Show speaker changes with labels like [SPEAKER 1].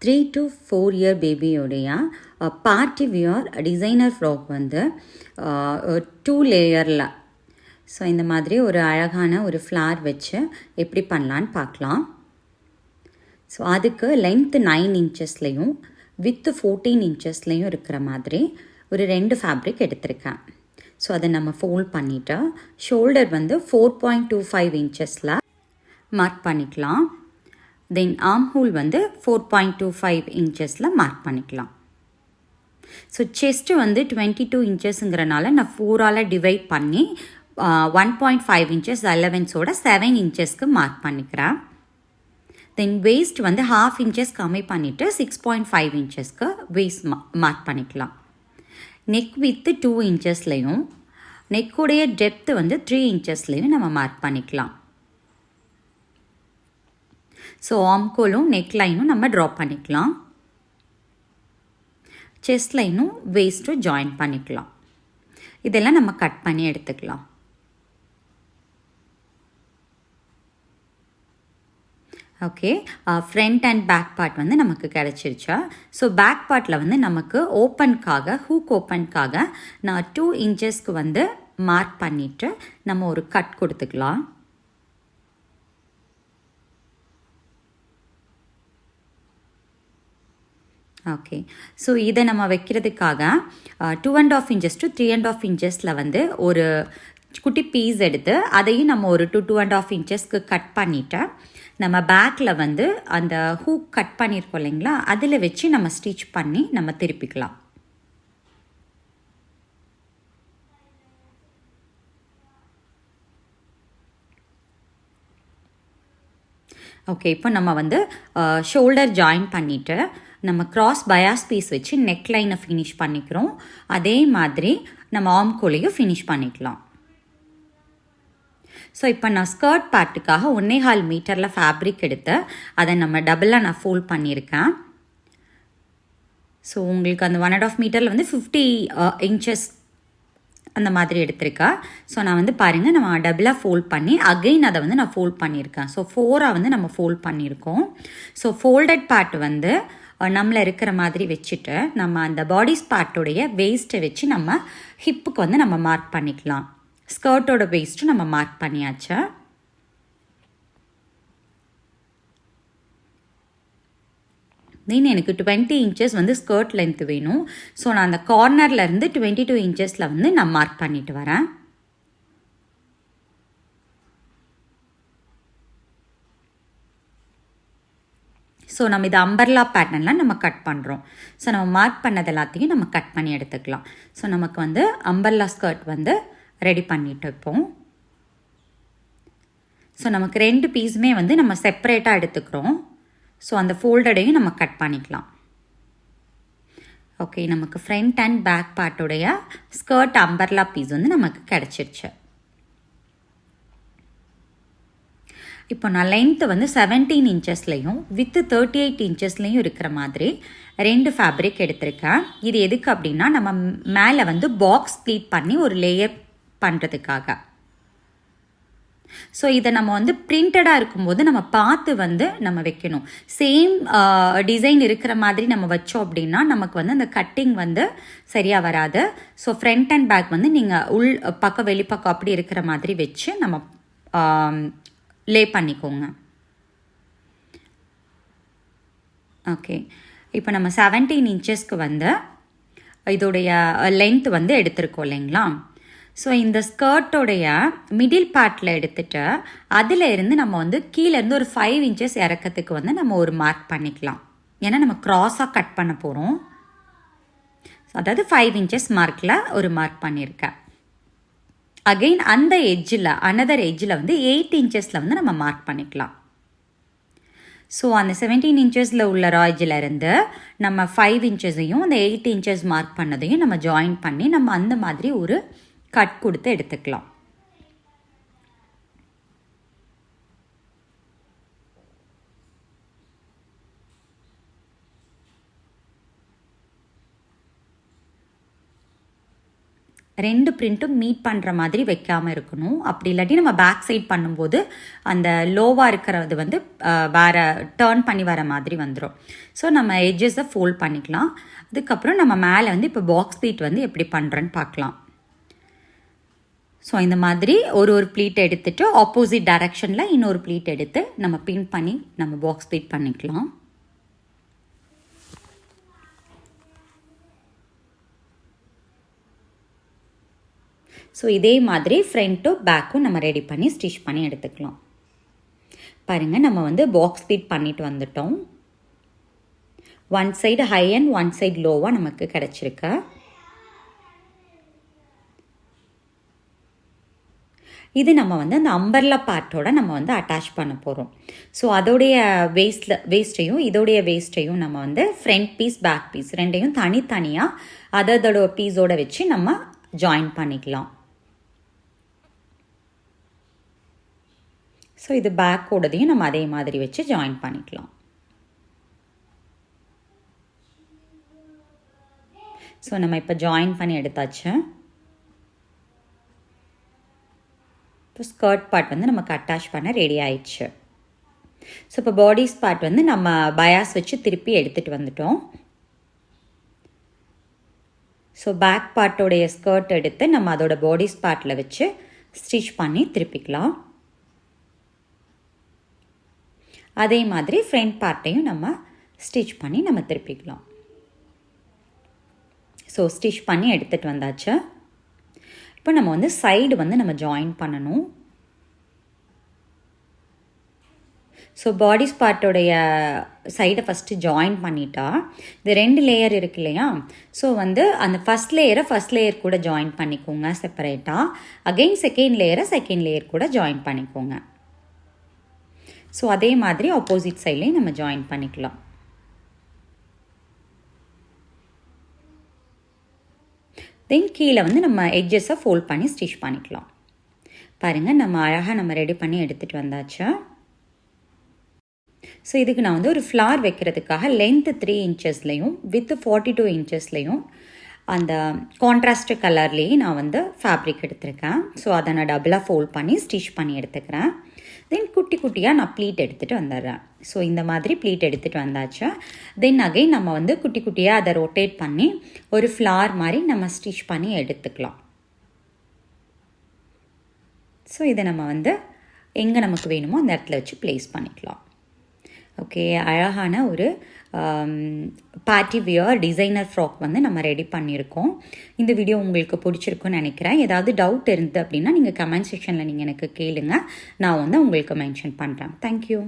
[SPEAKER 1] 3 to 4 year பேபியோடைய party wear designer frock வந்து 2 லேயரில் ஸோ இந்த மாதிரி ஒரு அழகான ஒரு ஃப்ளார் வச்சு எப்படி பண்ணலான்னு பார்க்கலாம். ஸோ அதுக்கு லென்த்து 9 இன்ச்சஸ்லேயும் வித்து 14 இன்ச்சஸ்லேயும் இருக்கிற மாதிரி ஒரு 2 ஃபேப்ரிக் எடுத்திருக்கேன். ஸோ அதை நம்ம ஃபோல்ட் பண்ணிவிட்டு ஷோல்டர் வந்து 4.25 இன்ச்சஸில் மார்க் பண்ணிக்கலாம். தென் ஆர்ம் ஹோல் வந்து 4.25 இன்ச்சஸில் மார்க் பண்ணிக்கலாம். ஸோ செஸ்ட்டு வந்து 22 இன்ச்சஸுங்கிறனால நான் 4ஆல் டிவைட் பண்ணி 1.5 இன்ச்சஸ் அலவன்ஸோட 7 இன்ச்சஸ்க்கு மார்க் பண்ணிக்கிறேன். தென் வேஸ்ட் வந்து 1/2 இன்ச்சஸ் கம்மி பண்ணிவிட்டு 6.5 இன்ச்சஸ்க்கு வேஸ்ட் மார்க் பண்ணிக்கலாம். நெக் வித்து 2 இன்ச்சஸ்லையும் நெக்குடைய டெப்த்து வந்து 3 இன்ச்சஸ்லையும் நம்ம மார்க் பண்ணிக்கலாம். ஸோ ஆம்கோலும் நெக் லைனும் நம்ம ட்ரா பண்ணிக்கலாம். செஸ்ட் லைனும் வேஸ்ட்டும் ஜாயின் பண்ணிக்கலாம். இதெல்லாம் நம்ம கட் பண்ணி எடுத்துக்கலாம். Okay, front and back part வந்து நமக்கு கிடச்சிருச்சா. ஸோ பேக் பார்ட்டில் வந்து நமக்கு ஓப்பனுக்காக ஹூக் ஓப்பனுக்காக நான் 2 இன்ச்சஸ்க்கு வந்து மார்க் பண்ணிவிட்டு நம்ம ஒரு கட் கொடுத்துக்கலாம். ஓகே, ஸோ இதை நம்ம வைக்கிறதுக்காக 2.5 இன்ச்சஸ் டு 3.5 இன்ச்சஸில் வந்து ஒரு குட்டி பீஸ் எடுத்து அதையும் நம்ம ஒரு 2.5 இன்ச்சஸ்க்கு கட் பண்ணிவிட்டு நம்ம பேக்கில் வந்து அந்த ஹூக் கட் பண்ணியிருக்கோம் இல்லைங்களா, அதில் வச்சு நம்ம ஸ்டிச் பண்ணி நம்ம திருப்பிக்கலாம். ஓகே, இப்போ நம்ம வந்து ஷோல்டர் ஜாயின் பண்ணிவிட்டு நம்ம கிராஸ் பயாஸ் பீஸ் வச்சு நெக் லைனை ஃபினிஷ் பண்ணிக்கிறோம். அதே மாதிரி நம்ம ஆர்ம்கோலையும் ஃபினிஷ் பண்ணிக்கலாம். ஸோ இப்போ நான் ஸ்கர்ட் பார்ட்டுக்காக 1.25 மீட்டரில் ஃபேப்ரிக் எடுத்து அதை நம்ம டபுளாக நான் ஃபோல்ட் பண்ணியிருக்கேன். ஸோ உங்களுக்கு அந்த 1.5 மீட்டரில் வந்து 50 இன்ச்சஸ் அந்த மாதிரி எடுத்திருக்கா. ஸோ நான் வந்து பாருங்கள், நம்ம டபுளாக ஃபோல்ட் பண்ணி அகெயின் அதை வந்து நான் ஃபோல்ட் பண்ணியிருக்கேன். ஸோ 4ஆக வந்து நம்ம ஃபோல்ட் பண்ணியிருக்கோம். ஸோ ஃபோல்டட் பார்ட் வந்து நம்மளை இருக்கிற மாதிரி வச்சுட்டு நம்ம அந்த பாடிஸ் பார்ட்டுடைய வேஸ்ட்டை வச்சு நம்ம ஹிப்புக்கு வந்து நம்ம மார்க் பண்ணிக்கலாம். ஸ்கர்ட்டோட வேஸ்ட்டு நம்ம மார்க் பண்ணியாச்சு. தென் எனக்கு 20 இன்ச்சஸ் வந்து ஸ்கர்ட் லென்த் வேணும். ஸோ நான் அந்த கார்னர்லேருந்து 22 இன்ச்சஸில் வந்து நான் மார்க் பண்ணிட்டு வரேன். ஸோ நம்ம இது அம்பர்லா பேட்டர்னில் நம்ம கட் பண்ணுறோம். ஸோ நம்ம மார்க் பண்ணது எல்லாத்தையும் நம்ம கட் பண்ணி எடுத்துக்கலாம். ஸோ நமக்கு வந்து அம்பர்லா ஸ்கர்ட் வந்து ரெடி பண்ணிட்டு இருப்போம். ஸோ நமக்கு 2 பீஸுமே வந்து நம்ம செப்பரேட்டாக எடுத்துக்கிறோம். ஸோ அந்த ஃபோல்டடையும் நம்ம கட் பண்ணிக்கலாம். ஓகே, நமக்கு ஃப்ரண்ட் அண்ட் பேக் பார்ட்டுடைய ஸ்கர்ட் அம்பர்லா பீஸ் வந்து நமக்கு கிடச்சிருச்சு. இப்போ நான் லென்த்து வந்து 17 இன்ச்சஸ்லையும் வித்து 38 இன்ச்சஸ்லையும் இருக்கிற மாதிரி 2 ஃபேப்ரிக் எடுத்திருக்கேன். இது எதுக்கு அப்படின்னா நம்ம மேலே வந்து பாக்ஸ் ப்ளீட் பண்ணி ஒரு லேயர் பண்ணுறதுக்காக. ஸோ இதை நம்ம வந்து பிரிண்டடாக இருக்கும்போது நம்ம பார்த்து வந்து நம்ம வைக்கணும். சேம் டிசைன் இருக்கிற மாதிரி நம்ம வச்சோம் அப்படின்னா நமக்கு வந்து அந்த கட்டிங் வந்து சரியாக வராது. ஸோ ஃப்ரண்ட் அண்ட் பேக் வந்து நீங்கள் உள் பக்கம் வெளிப்பக்கம் அப்படி இருக்கிற மாதிரி வச்சு நம்ம லே பண்ணிக்கோங்க. ஓகே, இப்போ நம்ம 17 இன்ச்சஸ்க்கு வந்து இதோடைய லென்த் வந்து எடுத்திருக்கோம் இல்லைங்களா. ஸோ இந்த ஸ்கர்ட்டோடைய மிடில் பார்ட்டில் எடுத்துகிட்டு அதில் இருந்து நம்ம வந்து கீழேருந்து ஒரு 5 இன்ச்சஸ் இறக்கத்துக்கு வந்து நம்ம ஒரு மார்க் பண்ணிக்கலாம். ஏன்னா நம்ம க்ராஸாக கட் பண்ண போகிறோம். அதாவது 5 இன்ச்சஸ் மார்க்கில் ஒரு மார்க் பண்ணியிருக்கேன். அகெயின் அந்த எட்ஜில் அனதர் எட்ஜில் வந்து 8 இன்ச்சஸில் வந்து நம்ம மார்க் பண்ணிக்கலாம். ஸோ அந்த 17 இன்ச்சஸில் உள்ள ராய்ஜில் இருந்து நம்ம 5 இன்ச்சஸையும் அந்த 8 இன்ச்சஸ் மார்க் பண்ணதையும் நம்ம ஜாயின் பண்ணி நம்ம அந்த மாதிரி ஒரு கட் கொடுத்து எடுத்துக்கலாம். 2 பிரிண்ட்டும் மீட் பண்ணுற மாதிரி வைக்காமல் இருக்கணும். அப்படி இல்லாட்டி நம்ம பேக் சைட் பண்ணும்போது அந்த லோவாக இருக்கிறது வந்து வேறு டேர்ன் பண்ணி வர மாதிரி வந்துடும். ஸோ நம்ம எட்ஜஸை ஃபோல்ட் பண்ணிக்கலாம். அதுக்கப்புறம் நம்ம மேலே வந்து இப்போ பாக்ஸ் ப்ளீட் வந்து எப்படி பண்ணுறேன்னு பார்க்கலாம். ஸோ இந்த மாதிரி ஒரு ப்ளீட் எடுத்துகிட்டு ஆப்போசிட் டைரக்ஷனில் இன்னொரு ப்ளீட் எடுத்து நம்ம பின் பண்ணி நம்ம பாக்ஸ் ப்ளீட் பண்ணிக்கலாம். ஸோ இதே மாதிரி ஃப்ரண்ட்டும் பேக்கும் நம்ம ரெடி பண்ணி ஸ்டிச் பண்ணி எடுத்துக்கலாம். பாருங்கள், நம்ம வந்து பாக்ஸ் ப்ளீட் பண்ணிட்டு வந்துட்டோம். One side high and one side லோவாக நமக்கு கிடச்சிருக்கு. இது நம்ம வந்து அந்த அம்பர்லா பார்ட்டோட நம்ம வந்து அட்டாச் பண்ண போகிறோம். ஸோ அதோடைய வேஸ்ட்டையும் இதோடைய வேஸ்ட்டையும் நம்ம வந்து ஃப்ரண்ட் பீஸ் பேக் பீஸ் ரெண்டையும் தனித்தனியாக அதோட பீஸோட வச்சு நம்ம ஜாயின் பண்ணிக்கலாம். ஸோ இது பேக்கோடதையும் நம்ம அதே மாதிரி வச்சு ஜாயின் பண்ணிக்கலாம். ஸோ நம்ம இப்போ ஜாயின் பண்ணி எடுத்தாச்சு. இப்போ ஸ்கர்ட் பார்ட் வந்து நமக்கு அட்டாச் பண்ண ரெடி ஆயிடுச்சு. ஸோ இப்போ பாடிஸ் பார்ட் வந்து நம்ம பயாஸ் வச்சு திருப்பி எடுத்துகிட்டு வந்துட்டோம். ஸோ பேக் பார்ட்டோடைய ஸ்கர்ட் எடுத்து நம்ம அதோட பாடிஸ் பார்ட்டில் வச்சு ஸ்டிச் பண்ணி திருப்பிக்கலாம். அதே மாதிரி ஃப்ரண்ட் பார்ட்டையும் நம்ம ஸ்டிச் பண்ணி நம்ம திருப்பிக்கலாம். ஸோ ஸ்டிச் பண்ணி எடுத்துகிட்டு வந்தாச்சு. இப்போ நம்ம வந்து சைடு வந்து நம்ம ஜாயின் பண்ணணும். ஸோ பாடிஸ் பார்ட்டோடைய சைடை ஃபஸ்ட்டு ஜாயின் பண்ணிட்டா இது 2 லேயர் இருக்கு இல்லையா? ஸோ வந்து அந்த ஃபஸ்ட் லேயர் கூட ஜாயின் பண்ணிக்கோங்க செப்பரேட்டாக. அகெயின் செகண்ட் லேயர் கூட ஜாயின் பண்ணிக்கோங்க. ஸோ அதே மாதிரி ஆப்போசிட் சைட்லேயும் நம்ம ஜாயின் பண்ணிக்கலாம். தென் கீழே வந்து நம்ம எட்ஜஸை ஃபோல்ட் பண்ணி ஸ்டிச் பண்ணிக்கலாம். பாருங்கள், நம்ம அழகாக நம்ம ரெடி பண்ணி எடுத்துகிட்டு வந்தாச்சு. ஸோ இதுக்கு நான் வந்து ஒரு ஃப்ளார் வைக்கிறதுக்காக லென்த்து 3 இன்ச்சஸ்லையும் வித்து 42 இன்ச்சஸ்லையும் அந்த கான்ட்ராஸ்ட் கலர்லேயே நான் வந்து ஃபேப்ரிக் எடுத்திருக்கேன். ஸோ அதை நான் டபுளாக ஃபோல்ட் பண்ணி ஸ்டிச் பண்ணி எடுத்துக்கிறேன். தென் குட்டி குட்டியாக நான் ப்ளீட் எடுத்துகிட்டு வந்துடுறேன். ஸோ இந்த மாதிரி ப்ளீட் எடுத்துகிட்டு வந்தாச்சு. தென் அகைன் நம்ம வந்து குட்டி குட்டியாக அதை ரொட்டேட் பண்ணி ஒரு ஃப்ளார் மாதிரி நம்ம ஸ்டிச் பண்ணி எடுத்துக்கலாம். ஸோ இதை நம்ம வந்து எங்கே நமக்கு வேணுமோ அந்த இடத்துல வச்சு ப்ளேஸ் பண்ணிக்கலாம். ஓகே, அழகான ஒரு பார்ட்டி வியர் டிசைனர் ஃப்ராக் வந்து நம்ம ரெடி பண்ணியிருக்கோம். இந்த வீடியோ உங்களுக்கு பிடிச்சிருக்குன்னு நினைக்கிறேன். ஏதாவது டவுட் இருந்து அப்படின்னா நீங்கள் கமெண்ட் செக்ஷனில் நீங்கள் எனக்கு கேளுங்க. நான் வந்து உங்களுக்கு மென்ஷன் பண்ணுறேன். தேங்க்யூ.